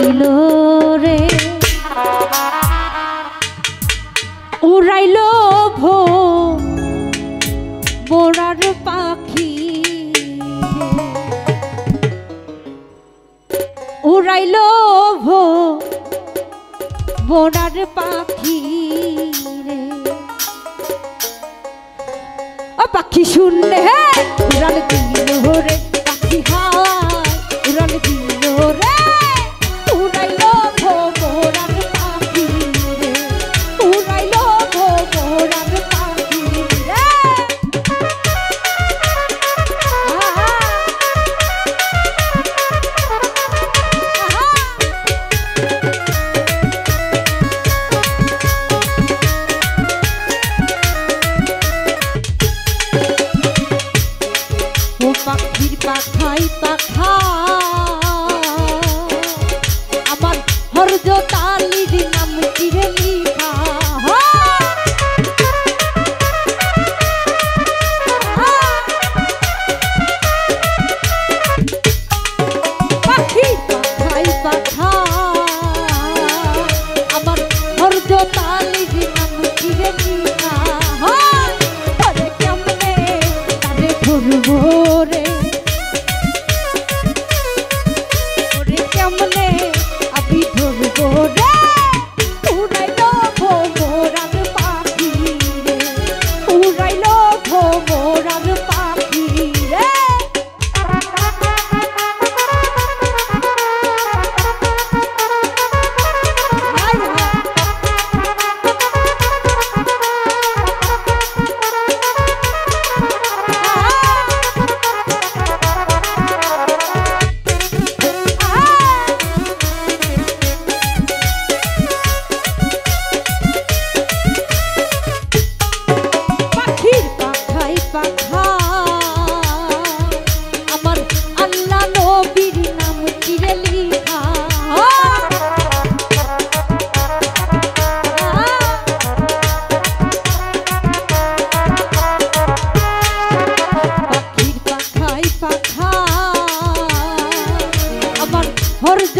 উড়াইলো রে উড়াইলো ভোরার পাখি উড়াইলো ভোরার পাখি রে ও পাখি শুনলে উড়াল দিল রে পাখি হাওয়ায় উড়াল দিল রে উড়াইলো ভোরার পাখি রে উড়াইলো ভোরার পাখি রে পাখির পাখাই পাখা আমার হরজ তালির নাম চিরে লিখা পাখির পাখাই পাখা আমার হরজ তালির নাম চিরে লিখা আরে কেমনে তারে ধরবো রে ওরে কেমনে আমি ধরবো রে উড়াইলো ভোরার পাখি রে উড়াইলো ভোরার পাখি রে হরজ